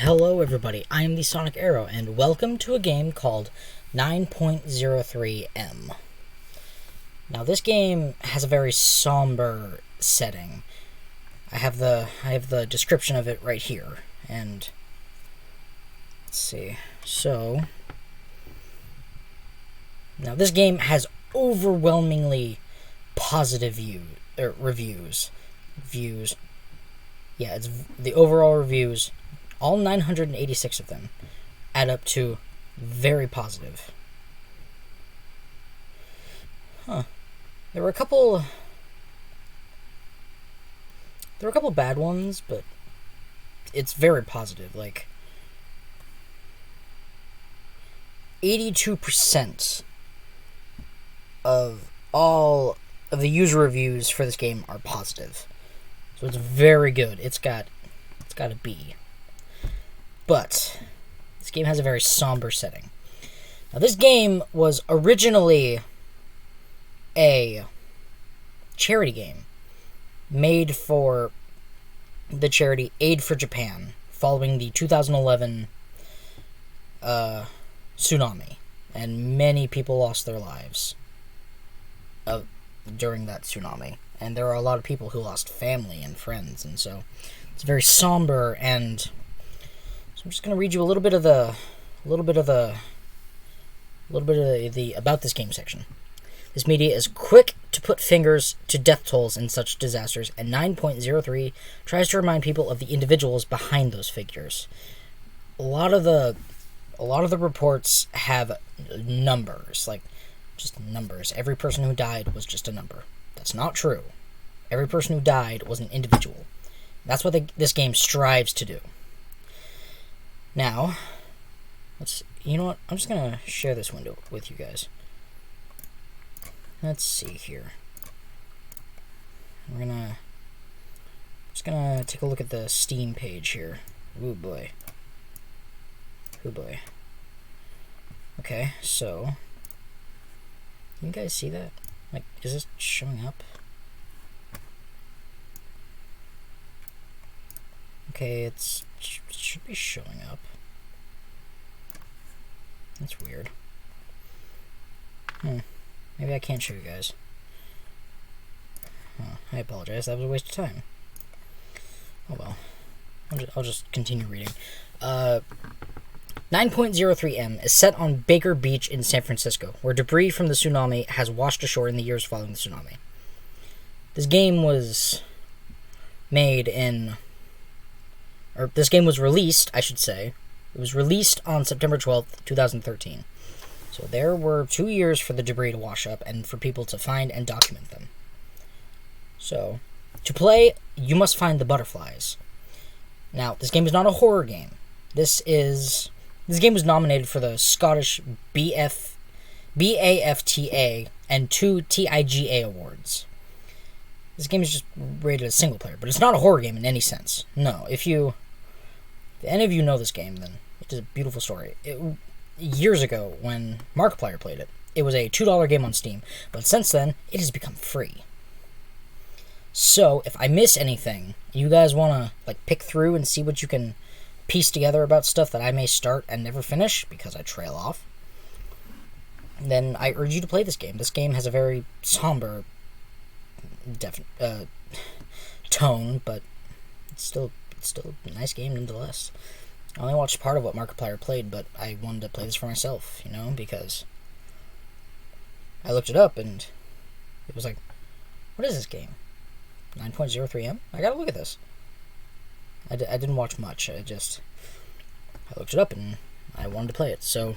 Hello everybody, I am the Sonic Arrow, and welcome to a game called 9.03M. Now this game has a very somber setting. I have the description of it right here, and let's see. So now this game has overwhelmingly positive reviews. Yeah, it's the overall reviews. All 986 of them add up to very positive. There were a couple bad ones, but it's very positive. Like 82% of all of the user reviews for this game are positive. So it's very good. It's got a B. But this game has a very somber setting. Now, this game was originally a charity game made for the charity Aid for Japan following the 2011 tsunami, and many people lost their lives during that tsunami, and there are a lot of people who lost family and friends, and so it's very somber. And I'm just going to read you a little bit of the about this game section. This media is quick to put fingers to death tolls in such disasters, and 9.03 tries to remind people of the individuals behind those figures. A lot of the reports have numbers, like just numbers. Every person who died was just a number. That's not true. Every person who died was an individual. That's what this game strives to do. Now, you know what? I'm just going to share this window with you guys. Let's see here. Just gonna take a look at the Steam page here. Ooh boy. Okay, so, can you guys see that? Like, is this showing up? Okay, it should be showing up. That's weird. Maybe I can't show you guys. Oh, I apologize. That was a waste of time. Oh well. I'll just continue reading. 9.03M is set on Baker Beach in San Francisco, where debris from the tsunami has washed ashore in the years following the tsunami. This game was this game was released, I should say. It was released on September 12th, 2013. So there were 2 years for the debris to wash up and for people to find and document them. So, to play, you must find the butterflies. Now, this game is not a horror game. This game was nominated for the Scottish BAFTA and 2 TIGA awards. This game is just rated as single player, but it's not a horror game in any sense. No, if any of you know this game, then it is a beautiful story. Years ago, when Markiplier played it, it was a $2 game on Steam, but since then, it has become free. So, if I miss anything, you guys want to pick through and see what you can piece together about stuff that I may start and never finish, because I trail off, then I urge you to play this game. This game has a very somber tone, but it's still a nice game nonetheless. I only watched part of what Markiplier played, but I wanted to play this for myself, because I looked it up and it was like, what is this game? 9.03M? I gotta look at this. I didn't watch much. I looked it up and I wanted to play it. So,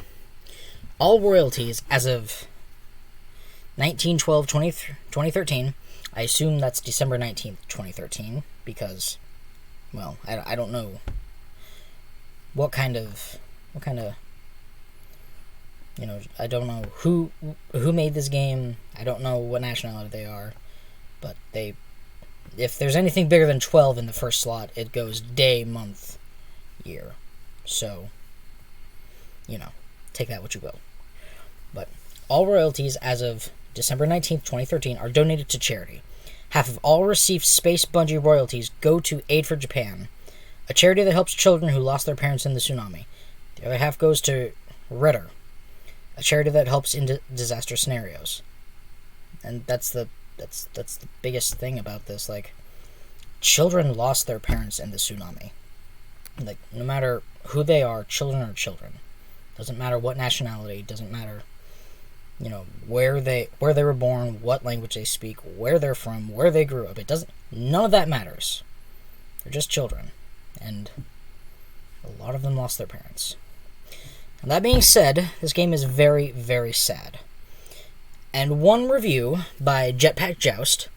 all royalties as of 19/12/2013. I assume that's December 19th, 2013, because, well, I don't know what kind of, I don't know who made this game. I don't know what nationality they are, but if there's anything bigger than 12 in the first slot, it goes day, month, year. So, take that what you will. But all royalties as of December 19th, 2013 are donated to charity. Half of all received Space Bungee royalties go to Aid for Japan. a charity that helps children who lost their parents in the tsunami. The other half goes to Redder, a charity that helps in disaster scenarios. And that's the biggest thing about this. Like, children lost their parents in the tsunami. Like, no matter who they are, children are children. Doesn't matter what nationality, doesn't matter, you know, where they were born, what language they speak, where they're from, where they grew up. None of that matters. They're just children. And a lot of them lost their parents. And that being said, this game is very, very sad. And one review by Jetpack Joust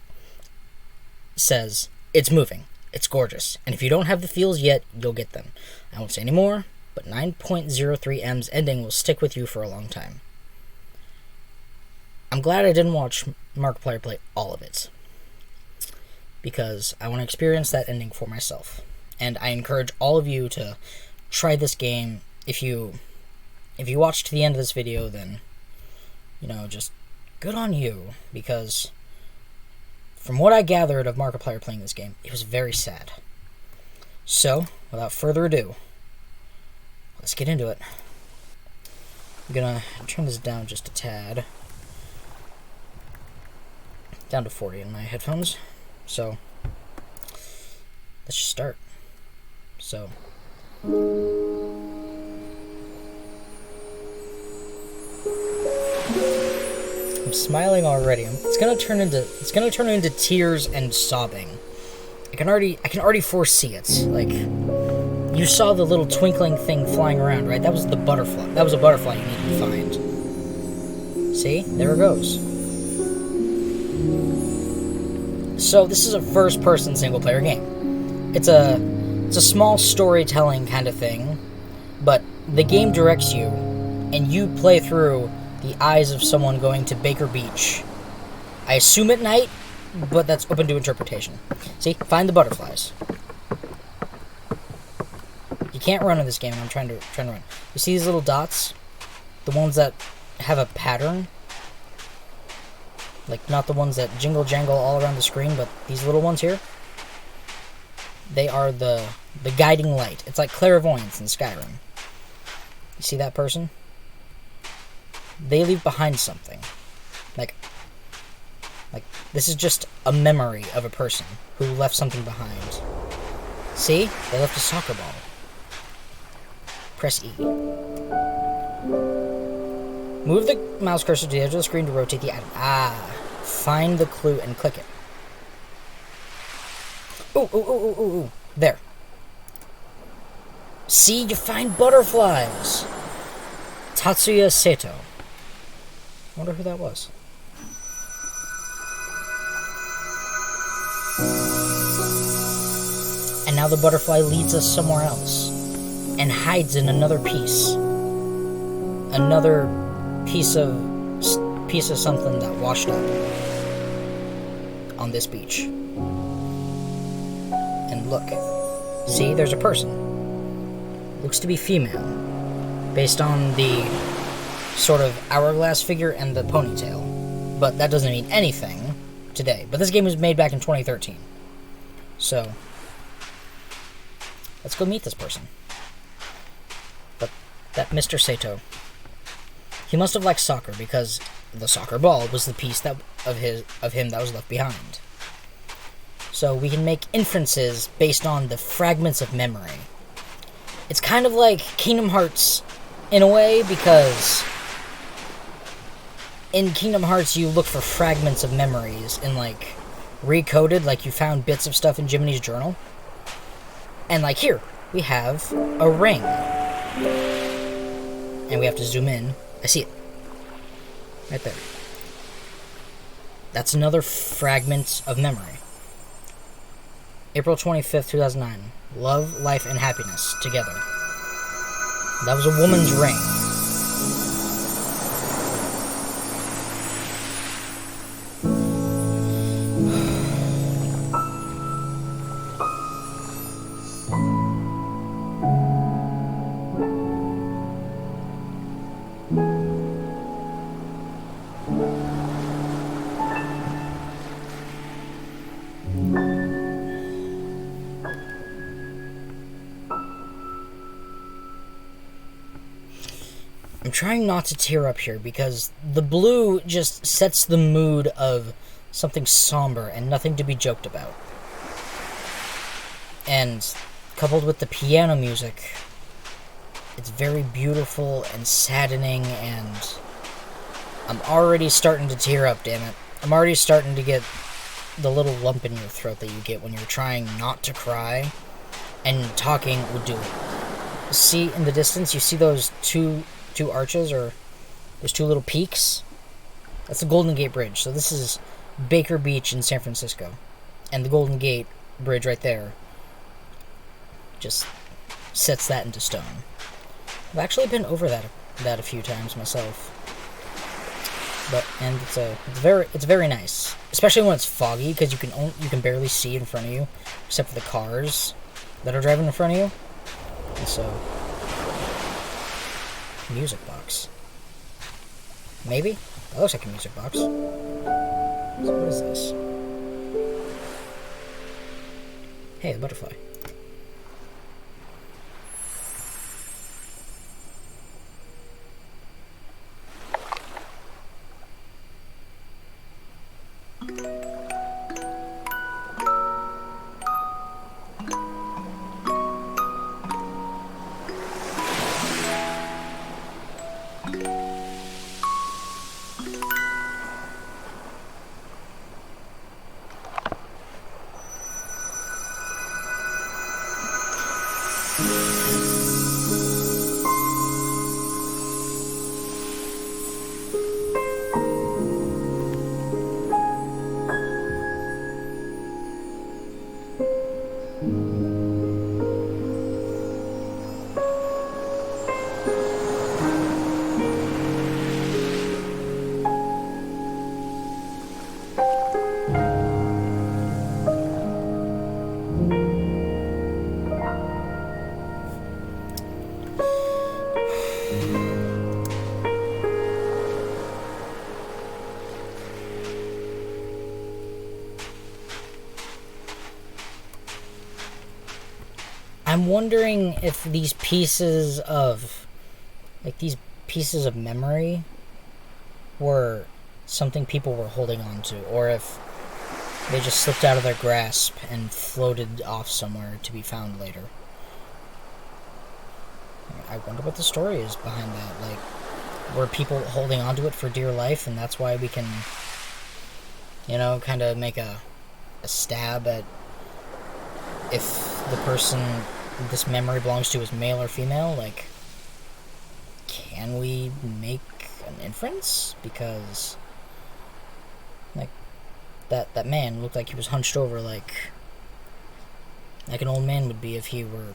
says, it's moving, it's gorgeous, and if you don't have the feels yet, you'll get them. I won't say any more, but 9.03M's ending will stick with you for a long time. I'm glad I didn't watch Markiplier play all of it, because I want to experience that ending for myself. And I encourage all of you to try this game. If you watch to the end of this video, then, you know, just good on you, because from what I gathered of Markiplier playing this game, it was very sad. So, without further ado, let's get into it. I'm gonna turn this down just a tad. Down to 40 in my headphones. So, let's just start. So, I'm smiling already. It's gonna turn into tears and sobbing. I can already foresee it. Like, you saw the little twinkling thing flying around, right? That was the butterfly. That was a butterfly you needed to find. See? There it goes. So this is a first-person single-player game. It's a small storytelling kind of thing, but the game directs you, and you play through the eyes of someone going to Baker Beach. I assume at night, but that's open to interpretation. See? Find the butterflies. You can't run in this game, and I'm trying to run. You see these little dots? The ones that have a pattern? Like, not the ones that jingle jangle all around the screen, but these little ones here? They are the guiding light. It's like clairvoyance in Skyrim. You see that person? They leave behind something. Like, this is just a memory of a person who left something behind. See? They left a soccer ball. Press E. Move the mouse cursor to the edge of the screen to rotate the item. Find the clue and click it. Ooh. There. See? You find butterflies. Tatsuya Seto. I wonder who that was. And now the butterfly leads us somewhere else and hides in another piece. Another piece of something that washed up on this beach. And look. See, there's a person. Looks to be female, based on the sort of hourglass figure and the ponytail. But that doesn't mean anything today. But this game was made back in 2013. So, let's go meet this person. But that Mr. Sato, he must have liked soccer, because the soccer ball was the piece of him that was left behind. So we can make inferences based on the fragments of memory. It's kind of like Kingdom Hearts in a way, because in Kingdom Hearts you look for fragments of memories and, like, recoded, like you found bits of stuff in Jiminy's journal. And, like, here, we have a ring. And we have to zoom in. I see it. Right there. That's another fragment of memory. April 25th, 2009. Love, life, and happiness together. That was a woman's ring. I'm trying not to tear up here because the blue just sets the mood of something somber and nothing to be joked about. And coupled with the piano music, it's very beautiful and saddening, and I'm already starting to tear up, damn it. I'm already starting to get the little lump in your throat that you get when you're trying not to cry, and talking would do it. See in the distance, you see those two arches, or those two little peaks? That's the Golden Gate Bridge. So this is Baker Beach in San Francisco. And the Golden Gate Bridge right there just sets that into stone. I've actually been over that a few times myself. And it's very nice, especially when it's foggy, because you can barely see in front of you except for the cars that are driving in front of you. And so, music box. Maybe? That looks like a music box. So what is this? Hey, the butterfly. I'm wondering if these pieces of memory were something people were holding on to, or if they just slipped out of their grasp and floated off somewhere to be found later. I wonder what the story is behind that. Like, were people holding on to it for dear life, and that's why we can, kind of make a stab at if the person this memory belongs to is male or female? Like, can we make an inference? Because, like, that man looked like he was hunched over like an old man would be if he were,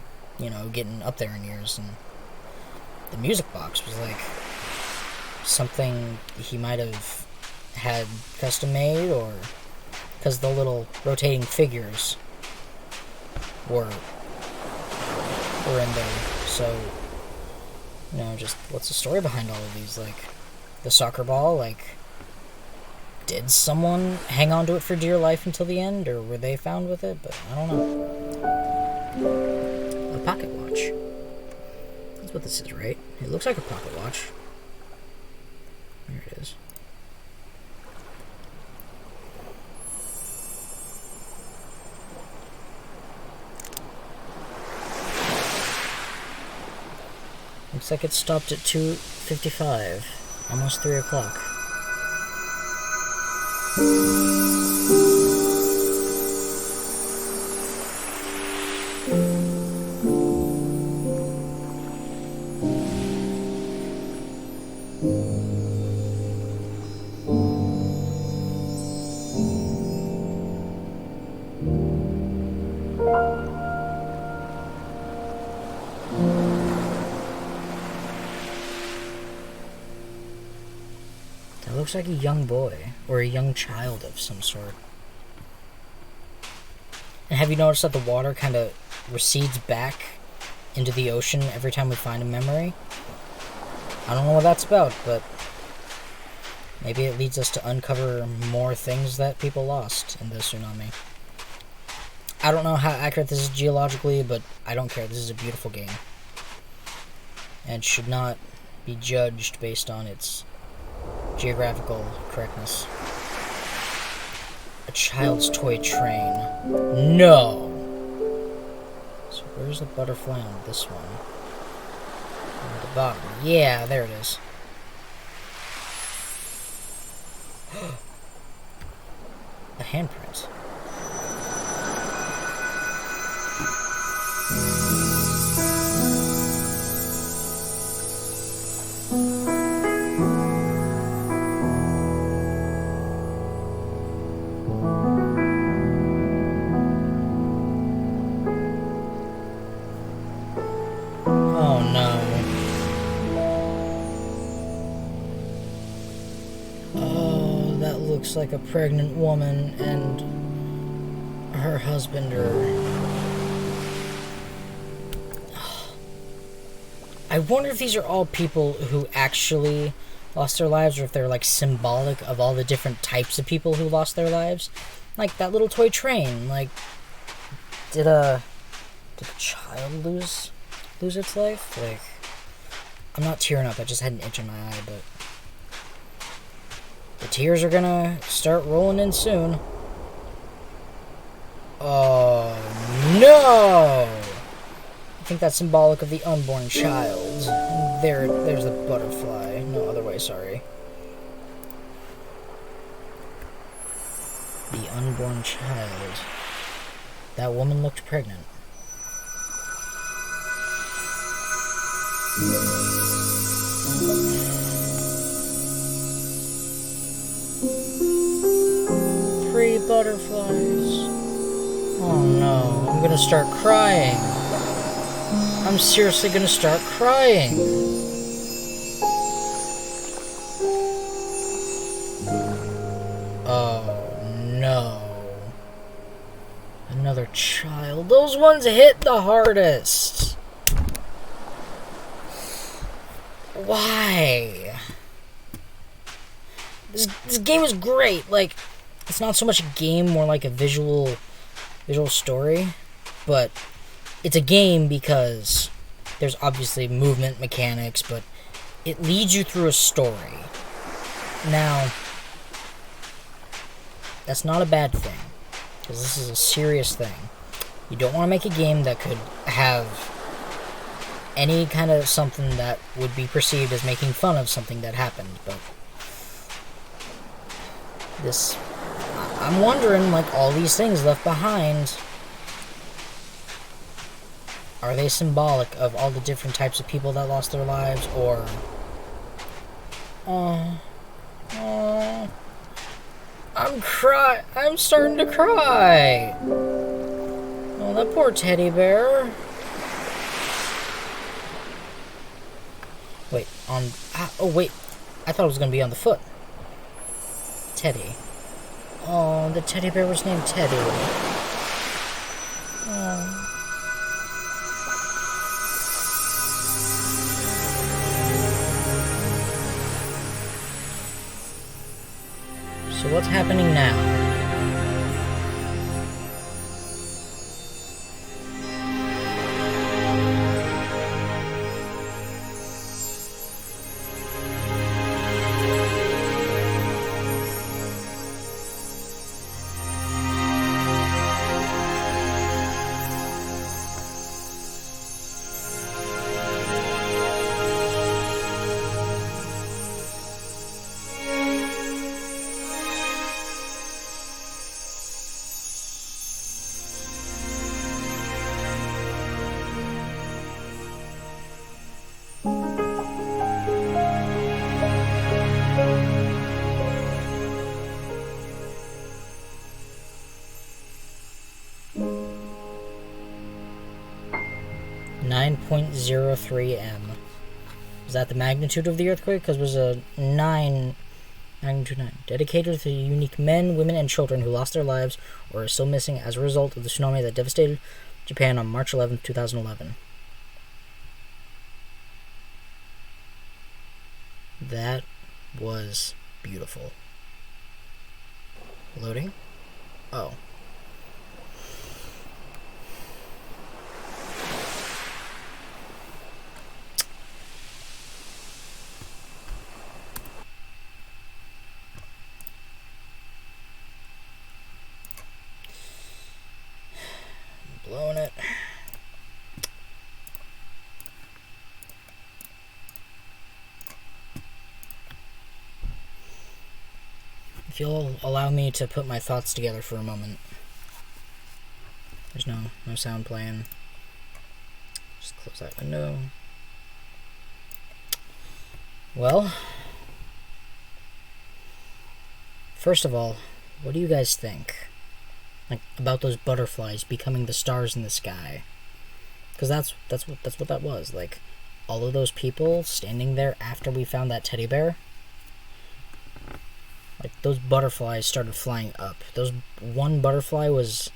getting up there in years. And the music box was like something he might have had custom made, or because the little rotating figures were in there. So, just what's the story behind all of these? Like, the soccer ball, like, did someone hang on to it for dear life until the end, or were they found with it? But I don't know. A pocket watch. That's what this is, right? It looks like a pocket watch. There it is. Looks like it stopped at 2:55, almost 3 o'clock. Looks like a young boy, or a young child of some sort. And have you noticed that the water kind of recedes back into the ocean every time we find a memory? I don't know what that's about, but maybe it leads us to uncover more things that people lost in the tsunami. I don't know how accurate this is geologically, but I don't care. This is a beautiful game. And should not be judged based on its geographical correctness. A child's toy train. No! So where's the butterfly on this one? On the bottom. Yeah, there it is. A handprint. Oh no. Oh, that looks like a pregnant woman and her husband are... I wonder if these are all people who actually lost their lives, or if they're like symbolic of all the different types of people who lost their lives. Like that little toy train. Like, did a child lose its life? Like, I'm not tearing up. I just had an itch in my eye, but the tears are gonna start rolling in soon. Oh no! I think that's symbolic of the unborn child. There's the butterfly. No, other way, sorry. The unborn child. That woman looked pregnant. Three butterflies. Oh no, I'm gonna start crying. I'm seriously gonna start crying. Oh no. Another child. Those ones hit the hardest. Why? This game is great. Like, it's not so much a game, more like a visual story, but it's a game because there's obviously movement mechanics, but it leads you through a story. Now, that's not a bad thing, because this is a serious thing. You don't want to make a game that could have any kind of something that would be perceived as making fun of something that happened, but this... I'm wondering, like, all these things left behind, are they symbolic of all the different types of people that lost their lives, or... I'm starting to cry! Oh, that poor teddy bear. Wait, oh, wait. I thought it was going to be on the foot. Teddy. Oh, the teddy bear was named Teddy. Oh. So what's happening now? .03 M. Is that the magnitude of the earthquake? Because it was a magnitude 9. Dedicated to the unique men, women, and children who lost their lives or are still missing as a result of the tsunami that devastated Japan on March 11, 2011. That was beautiful. Loading? Oh. If you'll allow me to put my thoughts together for a moment. There's no sound playing. Just close that window. Well, first of all, what do you guys think? Like, about those butterflies becoming the stars in the sky? Because that's what that was. Like, all of those people standing there after we found that teddy bear. Like, those butterflies started flying up. Those one butterfly was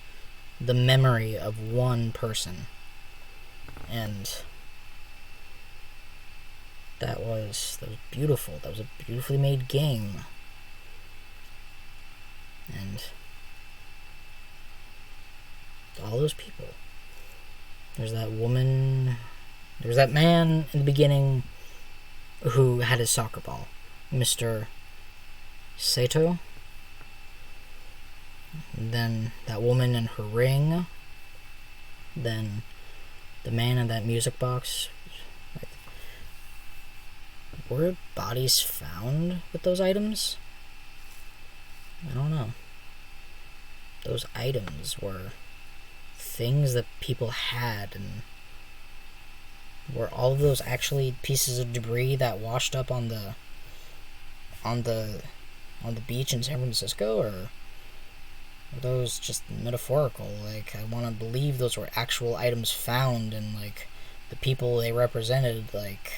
the memory of one person. And that was beautiful. That was a beautifully made game. And all those people. There's that woman. There was that man in the beginning who had his soccer ball. Mr. Sato. And then that woman and her ring. Then the man in that music box. Like, were bodies found with those items? I don't know. Those items were things that people had, and were all of those actually pieces of debris that washed up on the beach in San Francisco, or were those just metaphorical? Like, I want to believe those were actual items found, and like the people they represented. Like,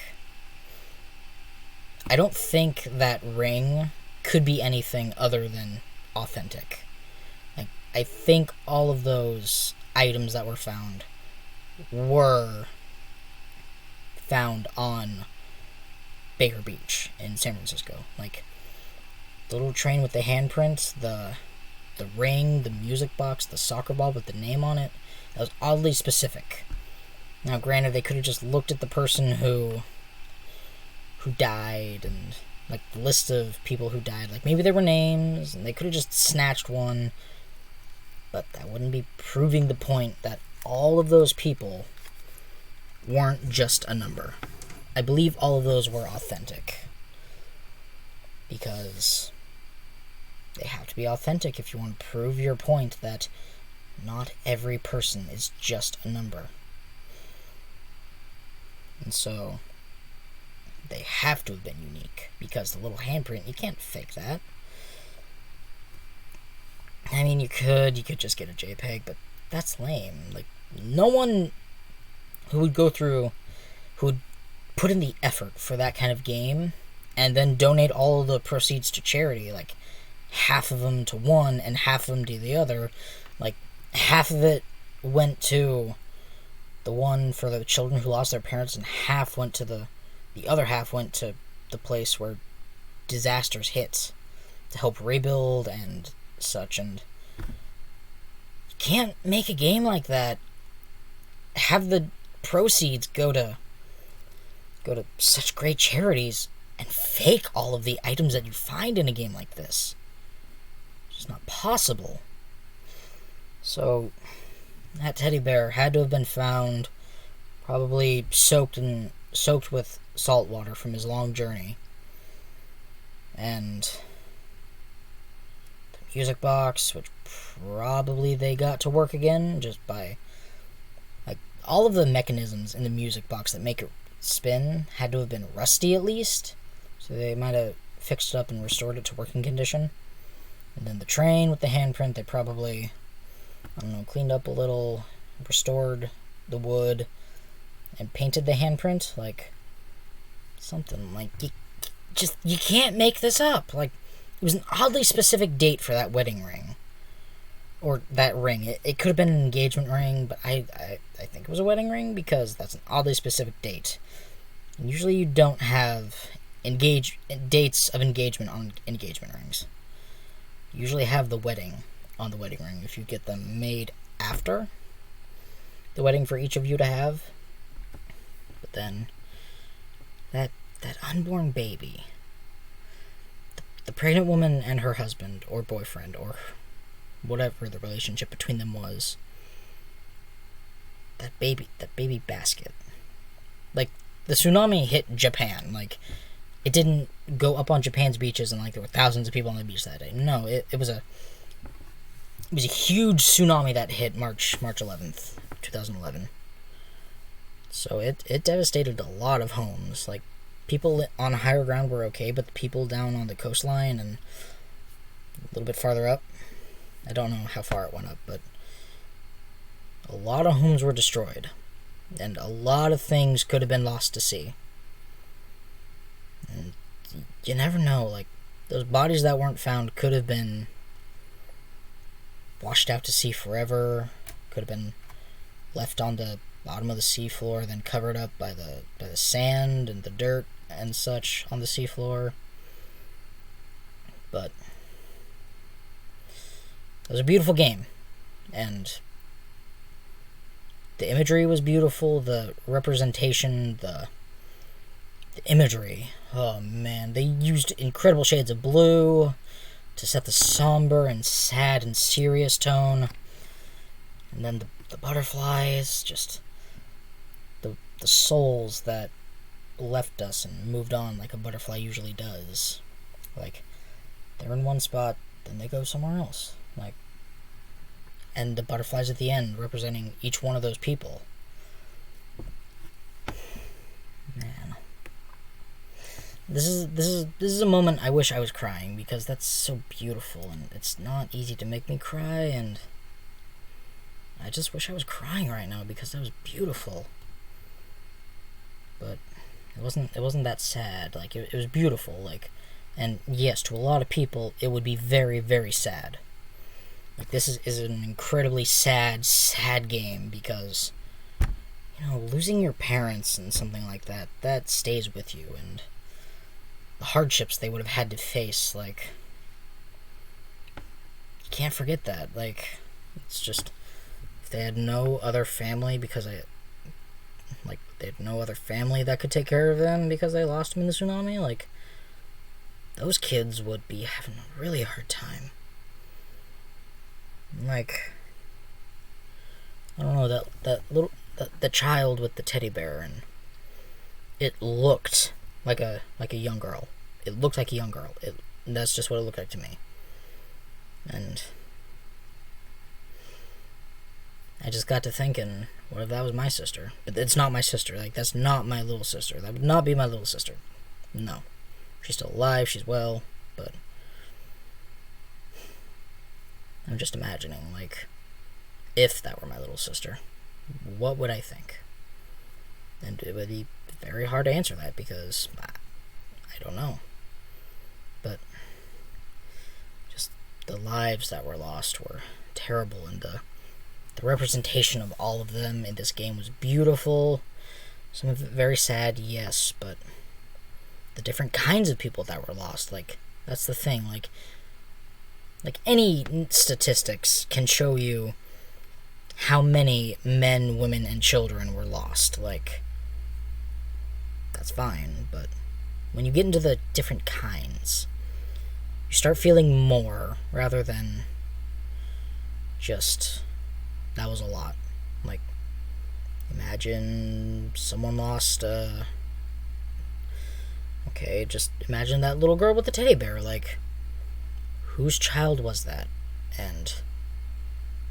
I don't think that ring could be anything other than authentic. Like, I think all of those items that were found on Baker Beach in San Francisco. Like, the little train with the handprints, the ring, the music box, the soccer ball with the name on it, that was oddly specific. Now, granted, they could have just looked at the person who died, and like the list of people who died, like maybe there were names, and they could have just snatched one, but that wouldn't be proving the point that all of those people weren't just a number. I believe all of those were authentic, because they have to be authentic if you want to prove your point that not every person is just a number. And so they have to have been unique, because the little handprint, you can't fake that. I mean, you could just get a JPEG, but that's lame. Like, no one who would put in the effort for that kind of game and then donate all of the proceeds to charity, like half of them to one and half of them to the other, like half of it went to the one for the children who lost their parents, and half went to the other half went to the place where disasters hit to help rebuild and such. And you can't make a game like that, have the proceeds go to such great charities, and fake all of the items that you find in a game like this. It's just not possible. So that teddy bear had to have been found, probably soaked with salt water from his long journey. And the music box, which probably they got to work again just by, like, all of the mechanisms in the music box that make it spin had to have been rusty at least, so they might have fixed it up and restored it to working condition. And then the train with the handprint, they probably, I don't know, cleaned up a little, restored the wood, and painted the handprint. Like, something like, you can't make this up. Like, it was an oddly specific date for that wedding ring, or that ring. It could have been an engagement ring, but I think it was a wedding ring, because that's an oddly specific date. And usually you don't have dates of engagement on engagement rings. You usually have the wedding on the wedding ring if you get them made after the wedding for each of you to have. But then that unborn baby, the pregnant woman and her husband or boyfriend or whatever the relationship between them was, that baby basket. Like, the tsunami hit Japan. Like, it didn't go up on Japan's beaches and like there were thousands of people on the beach that day. No, it was a huge tsunami that hit March 11th, 2011. So it devastated a lot of homes. Like, people on higher ground were okay, but the people down on the coastline and a little bit farther up, I don't know how far it went up, but a lot of homes were destroyed. And a lot of things could have been lost to sea. And you never know, like, those bodies that weren't found could have been washed out to sea forever, could have been left on the bottom of the seafloor, then covered up by the sand and the dirt and such on the seafloor. But it was a beautiful game, and the imagery was beautiful, the representation, the imagery. Oh man, they used incredible shades of blue to set the somber and sad and serious tone. And then the butterflies, just the souls that left us and moved on like a butterfly usually does. Like, they're in one spot, then they go somewhere else. Like, and the butterflies at the end representing each one of those people. Man, this is a moment I wish I was crying, because that's so beautiful, and it's not easy to make me cry, and I just wish I was crying right now because that was beautiful. But it wasn't that sad. Like, it was beautiful. Like, and yes, to a lot of people it would be very, very sad. Like, this is an incredibly sad game, because, you know, losing your parents and something like that stays with you, and the hardships they would have had to face, like, you can't forget that. Like, it's just, if they had no other family they had no other family that could take care of them because they lost them in the tsunami, like, those kids would be having a really hard time. Like, I don't know, the child with the teddy bear, and it looked like a young girl. It looked like a young girl. That's just what it looked like to me. And I just got to thinking, what if that was my sister? But it's not my sister. Like, that's not my little sister. That would not be my little sister. No. She's still alive, she's well, but I'm just imagining, like, if that were my little sister, what would I think? And it would be very hard to answer that, because I don't know. But just the lives that were lost were terrible, and the representation of all of them in this game was beautiful. Some of it very sad, yes, but the different kinds of people that were lost, like, that's the thing. Like any statistics can show you how many men, women, and children were lost. Like, that's fine, but when you get into the different kinds, you start feeling more, rather than just, that was a lot. Like, imagine someone lost, okay, just imagine that little girl with the teddy bear. Like, whose child was that? And,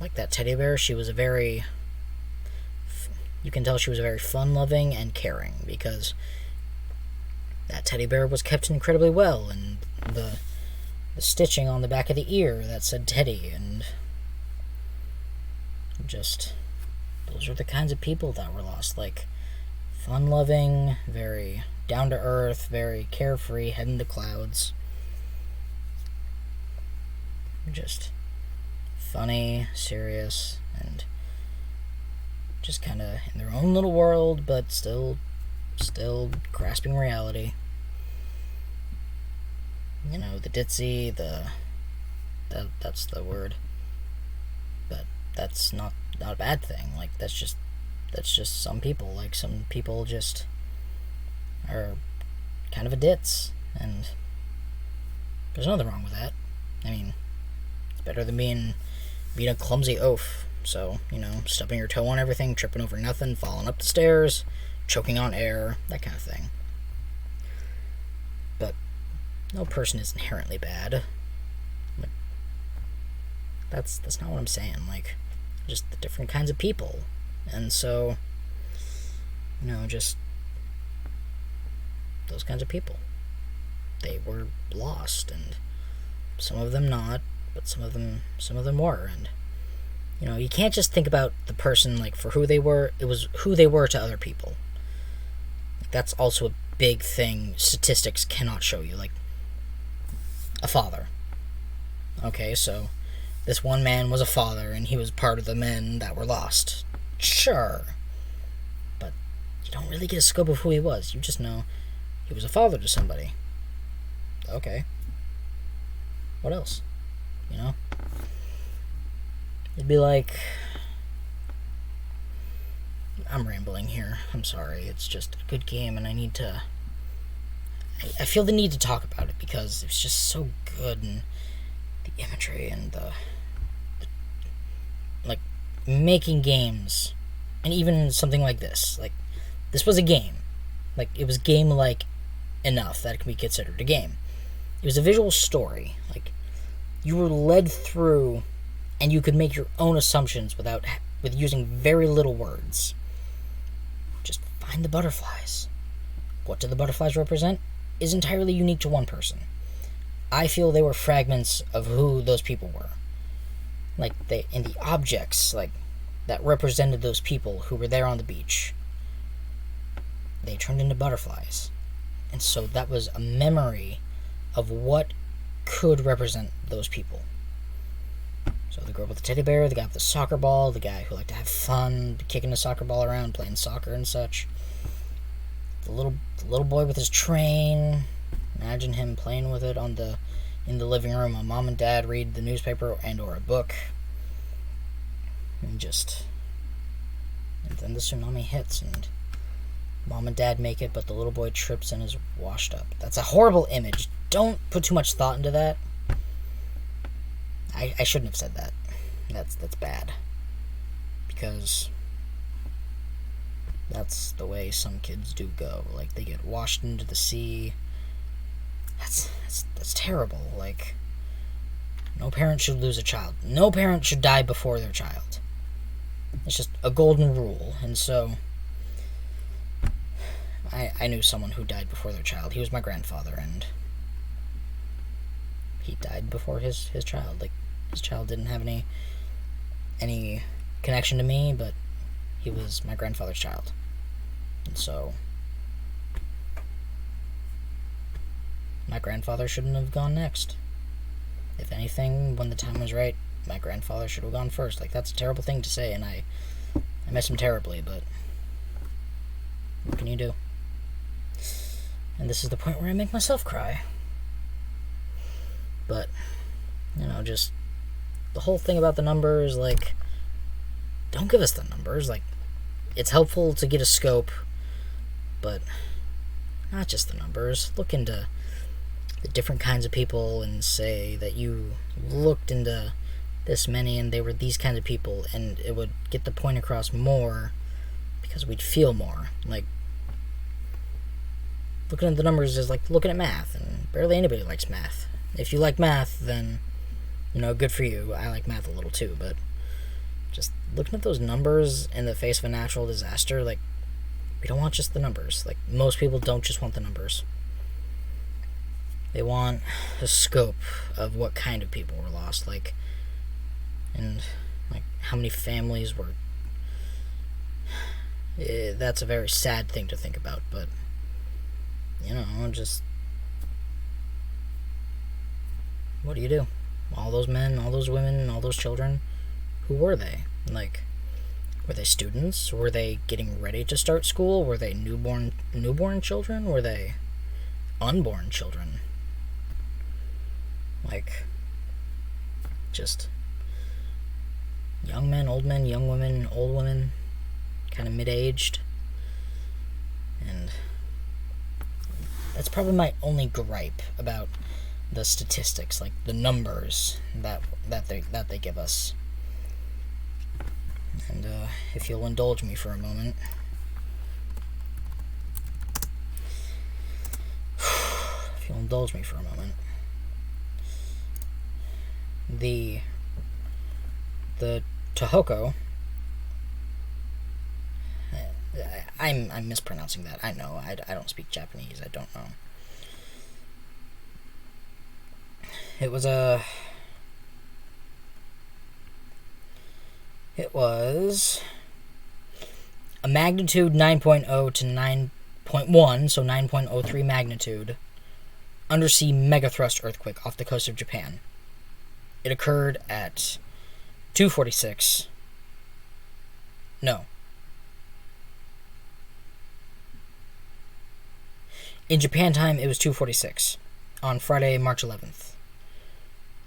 like, that teddy bear, she was you can tell she was very fun-loving and caring, because that teddy bear was kept incredibly well, and the stitching on the back of the ear that said Teddy, and just, those are the kinds of people that were lost. Like, fun-loving, very down-to-earth, very carefree, head in the clouds. Just funny, serious, and just kind of in their own little world, but still grasping reality. You know, the ditzy, that's the word. But that's not a bad thing. Like, that's just some people. Like, some people just are kind of a ditz, and there's nothing wrong with that. I mean, it's better than being a clumsy oaf. So, you know, stubbing your toe on everything, tripping over nothing, falling up the stairs, choking on air, that kind of thing. no person is inherently bad. Like, that's not what I'm saying. Like, just the different kinds of people. And so, just those kinds of people. They were lost, and some of them not, but some of them were. And you can't just think about the person like for who they were. It was who they were to other people. Like, that's also a big thing statistics cannot show you. Like, a father. Okay, so this one man was a father, and he was part of the men that were lost. Sure, but you don't really get a scope of who he was. You just know he was a father to somebody. Okay. What else? It'd be like... I'm rambling here. I'm sorry. It's just a good game, and I need to... I feel the need to talk about it because it's just so good, and the imagery and the like, making games, and even something like this. Like, this was a game. Like, it was game-like enough that it can be considered a game. It was a visual story. Like, you were led through, and you could make your own assumptions with using very little words. Just find the butterflies. What do the butterflies represent is entirely unique to one person. I feel they were fragments of who those people were. Like, and the objects, like, that represented those people who were there on the beach, they turned into butterflies. And so that was a memory of what could represent those people. So the girl with the teddy bear, the guy with the soccer ball, the guy who liked to have fun, kicking the soccer ball around, playing soccer and such. The little boy with his train. Imagine him playing with it in the living room while mom and dad read the newspaper or a book. And then the tsunami hits and mom and dad make it, but the little boy trips and is washed up. That's a horrible image. Don't put too much thought into that. I shouldn't have said that. That's bad. Because that's the way some kids do go. Like, they get washed into the sea. That's terrible. Like, no parent should lose a child. No parent should die before their child. It's just a golden rule. And so I knew someone who died before their child. He was my grandfather, and he died before his child. Like, his child didn't have any connection to me, but he was my grandfather's child. And so my grandfather shouldn't have gone next. If anything, when the time was right, my grandfather should have gone first. Like, that's a terrible thing to say, and I miss him terribly, but what can you do? And this is the point where I make myself cry. But, just the whole thing about the numbers, like, don't give us the numbers. Like, it's helpful to get a scope, but not just the numbers. Look into the different kinds of people and say that you looked into this many and they were these kinds of people, and it would get the point across more because we'd feel more. Like, looking at the numbers is like looking at math, and barely anybody likes math. If you like math, then, good for you. I like math a little too, but just looking at those numbers in the face of a natural disaster, like, we don't want just the numbers. Like, most people don't just want the numbers. They want a scope of what kind of people were lost, like, and, like, how many families were... That's a very sad thing to think about, but, just... What do you do? All those men, all those women, all those children, who were they? Like, were they students? Were they getting ready to start school? Were they newborn children? Were they unborn children? Like, just young men, young women, old women, kind of mid-aged. And that's probably my only gripe about the statistics, like the numbers that they give us. And if you'll indulge me for a moment. If you'll indulge me for a moment. The Tohoku. I'm mispronouncing that. I know. I don't speak Japanese. I don't know. It was a magnitude 9.0 to 9.1, so 9.03 magnitude, undersea megathrust earthquake off the coast of Japan. It occurred at 2:46. No. In Japan time, it was 2:46 on Friday, March 11th.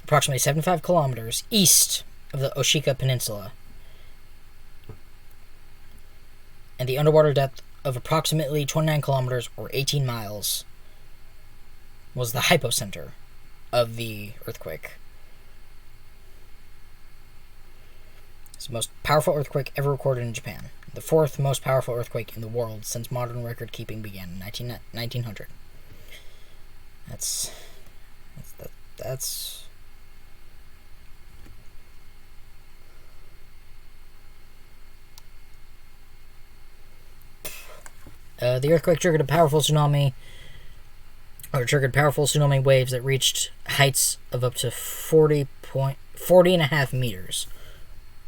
Approximately 75 kilometers east of the Oshika Peninsula. And the underwater depth of approximately 29 kilometers or 18 miles was the hypocenter of the earthquake. It's the most powerful earthquake ever recorded in Japan. The fourth most powerful earthquake in the world since modern record keeping began in 1900. That's the earthquake triggered powerful tsunami waves that reached heights of up to 40.5 meters,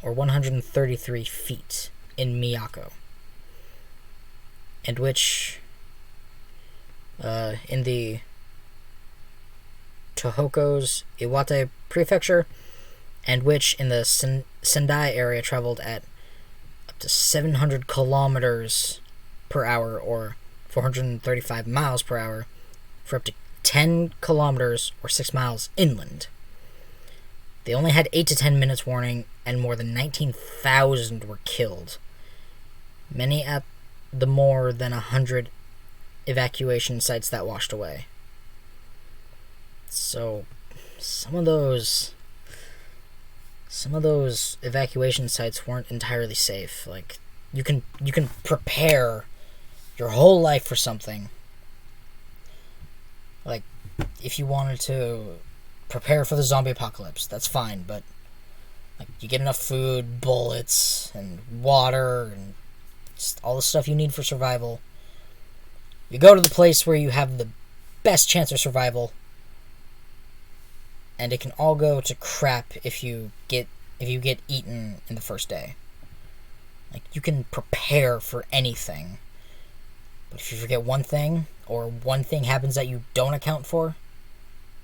or 133 feet, in Miyako, and which, in the Tohoku's Iwate Prefecture, and which in the Sendai area traveled at up to 700 kilometers per hour, or 435 miles per hour, for up to 10 kilometers or 6 miles inland. They only had 8 to 10 minutes warning, and more than 19,000 were killed. Many at the more than 100 evacuation sites that washed away. So, some of those evacuation sites weren't entirely safe. Like, you can prepare your whole life for something. Like, if you wanted to prepare for the zombie apocalypse, that's fine, but like, you get enough food, bullets, and water, and just all the stuff you need for survival. You go to the place where you have the best chance of survival, and it can all go to crap if you get eaten in the first day. Like, you can prepare for anything, but if you forget one thing, or one thing happens that you don't account for,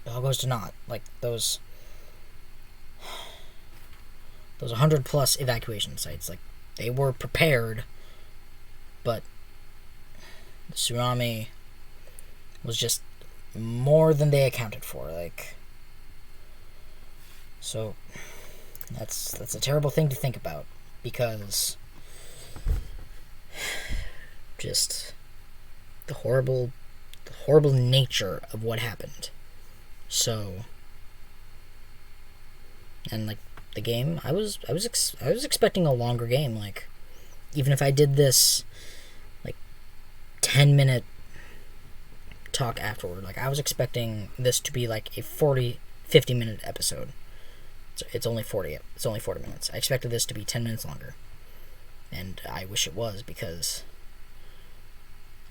it all goes to naught. Like, those 100 plus evacuation sites, like, they were prepared, but the tsunami was just more than they accounted for. Like, so that's a terrible thing to think about, because just the horrible nature of what happened. So, and like the game, I was expecting a longer game. Like, even if I did this like 10-minute talk afterward, like, I was expecting this to be like a 50 minute episode. So it's only 40 minutes. I expected this to be 10 minutes longer, and I wish it was, because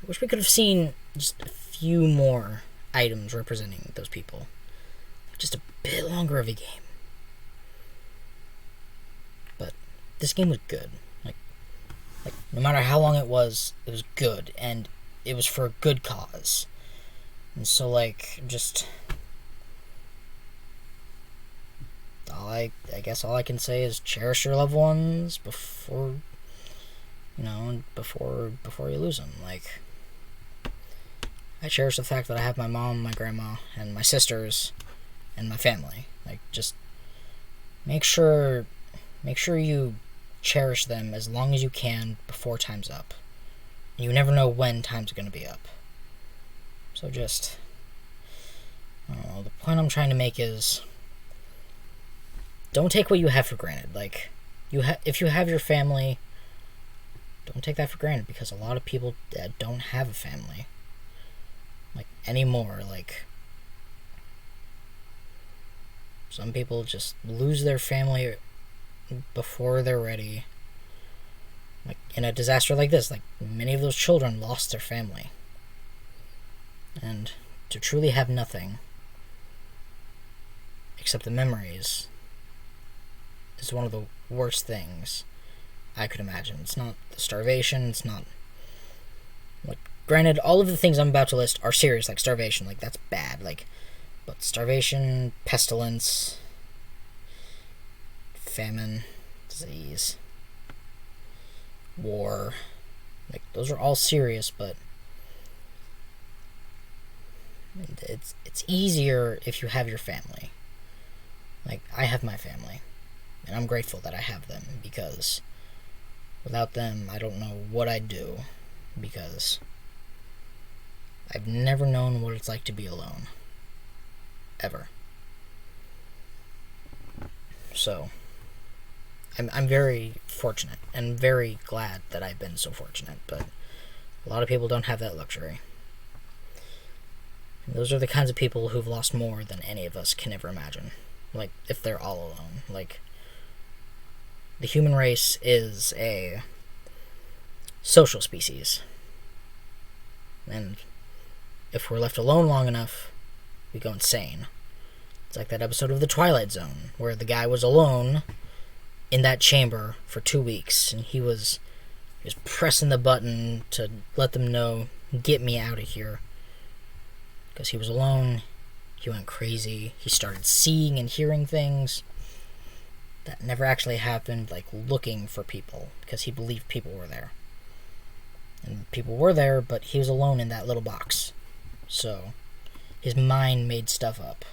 I wish we could have seen just a few more items representing those people. Just a bit longer of a game. But this game was good. Like no matter how long it was good, and it was for a good cause. And so, like, just I guess all I can say is cherish your loved ones before you lose them. Like, I cherish the fact that I have my mom, my grandma, and my sisters, and my family. Like, just make sure you cherish them as long as you can before time's up. You never know when time's going to be up. So just, I don't know, the point I'm trying to make is, don't take what you have for granted. Like, if you have your family, don't take that for granted, because a lot of people don't have a family, like, anymore. Like, Some people just lose their family before they're ready. Like, in a disaster like this, like, many of those children lost their family. And to truly have nothing except the memories is one of the worst things I could imagine. It's not the starvation, it's not... Like, granted, all of the things I'm about to list are serious, like starvation, like, that's bad, like... But starvation, pestilence, famine, disease, war, like, those are all serious, but it's easier if you have your family. Like, I have my family, and I'm grateful that I have them, because without them, I don't know what I'd do, because I've never known what it's like to be alone. Ever. So, I'm very fortunate, and very glad that I've been so fortunate, but a lot of people don't have that luxury. And those are the kinds of people who've lost more than any of us can ever imagine. Like, if they're all alone. Like, the human race is a social species. And if we're left alone long enough, we go insane. It's like that episode of The Twilight Zone, where the guy was alone in that chamber for 2 weeks, and he was just pressing the button to let them know, get me out of here. Because he was alone, he went crazy, he started seeing and hearing things that never actually happened, like looking for people, because he believed people were there. And people were there, but he was alone in that little box. So, his mind made stuff up.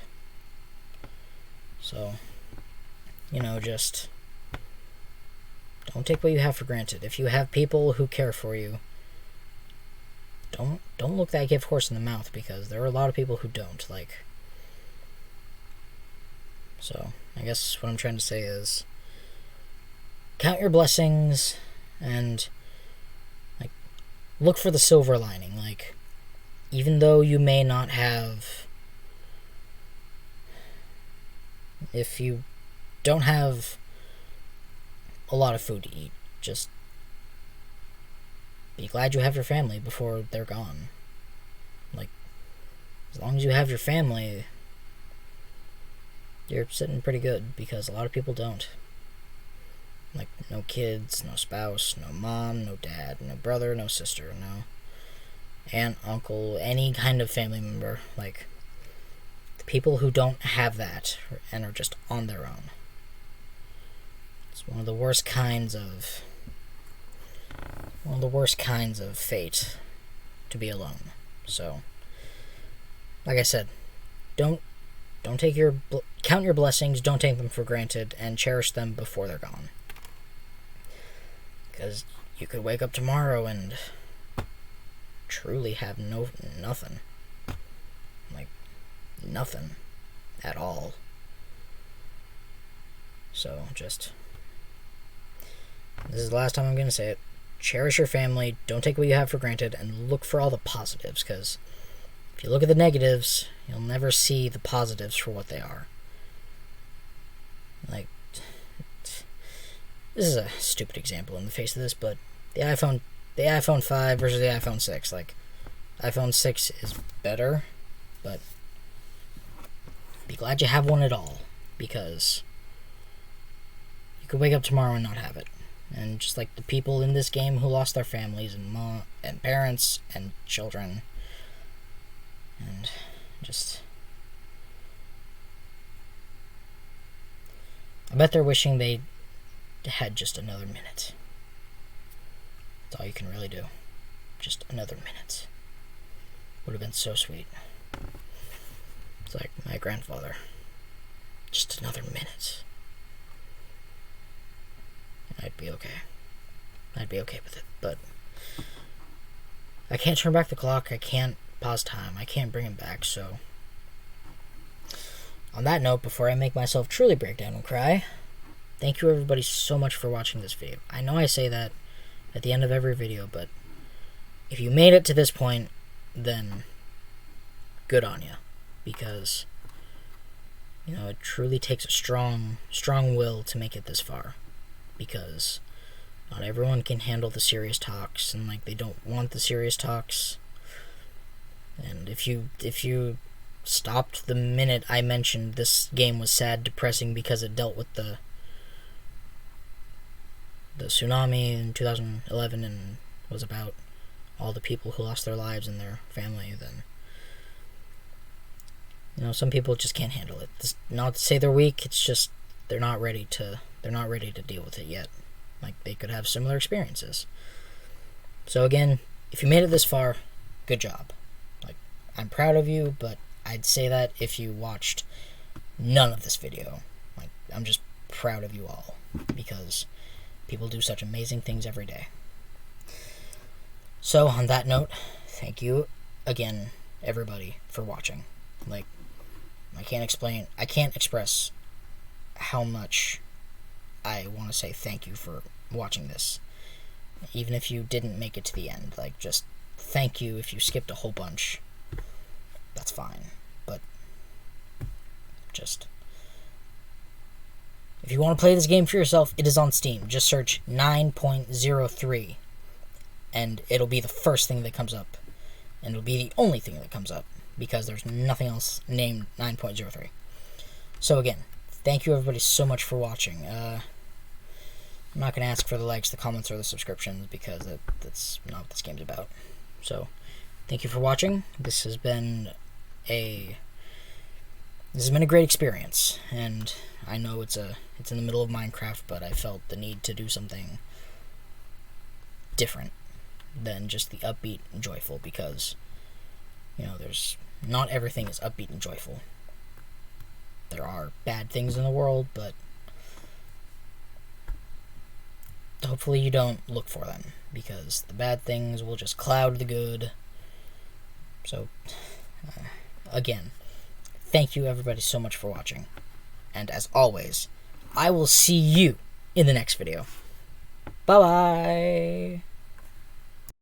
So, just don't take what you have for granted. If you have people who care for you, don't look that gift horse in the mouth, because there are a lot of people who don't. Like, so I guess what I'm trying to say is, count your blessings and like look for the silver lining. Like, even though you may not have, if you don't have a lot of food to eat, just be glad you have your family before they're gone. Like, as long as you have your family, you're sitting pretty good, because a lot of people don't. Like, no kids, no spouse, no mom, no dad, no brother, no sister, no aunt, uncle, any kind of family member. Like, the people who don't have that and are just on their own. It's one of the worst kinds of fate, to be alone. So, like I said, don't take count your blessings, don't take them for granted, and cherish them before they're gone. Because you could wake up tomorrow and truly have nothing. Like, nothing at all. So, this is the last time I'm going to say it. Cherish your family, don't take what you have for granted, and look for all the positives, because if you look at the negatives, you'll never see the positives for what they are. Like, this is a stupid example in the face of this, but the iPhone 5 versus the iPhone 6, like, iPhone 6 is better, but be glad you have one at all, because you could wake up tomorrow and not have it. And just like the people in this game who lost their families and and parents and children, and just, I bet they're wishing they had just another minute. That's all you can really do. Just another minute. Would have been so sweet. It's like my grandfather. Just another minute. I'd be okay. I'd be okay with it, but I can't turn back the clock, I can't pause time, I can't bring it back, so on that note, before I make myself truly break down and cry, thank you everybody so much for watching this video. I know I say that at the end of every video, but if you made it to this point, then good on you, because it truly takes a strong will to make it this far, because not everyone can handle the serious talks, and they don't want the serious talks. And if you stopped the minute I mentioned this game was sad, depressing, because it dealt with the tsunami in 2011 and was about all the people who lost their lives and their family, then some people just can't handle it. It's not to say they're weak, it's just they're not ready to deal with it yet. They could have similar experiences. So again, if you made it this far, good job. I'm proud of you, but I'd say that if you watched none of this video. I'm just proud of you all, because people do such amazing things every day. So on that note, thank you again, everybody, for watching. I can't express how much I want to say thank you for watching this. Even if you didn't make it to the end, just thank you. If you skipped a whole bunch, that's fine. But just, if you want to play this game for yourself, it is on Steam. Just search 9.03 and it'll be the first thing that comes up, and it'll be the only thing that comes up, because there's nothing else named 9.03. So again, thank you everybody so much for watching. I'm not going to ask for the likes, the comments, or the subscriptions, because that's not what this game's about. So thank you for watching. This has been a great experience, and I know it's in the middle of Minecraft, but I felt the need to do something different than just the upbeat and joyful, because there's not everything is upbeat and joyful. There are bad things in the world, but hopefully you don't look for them, because the bad things will just cloud the good. So again, thank you everybody so much for watching, and as always, I will see you in the next video. Bye bye.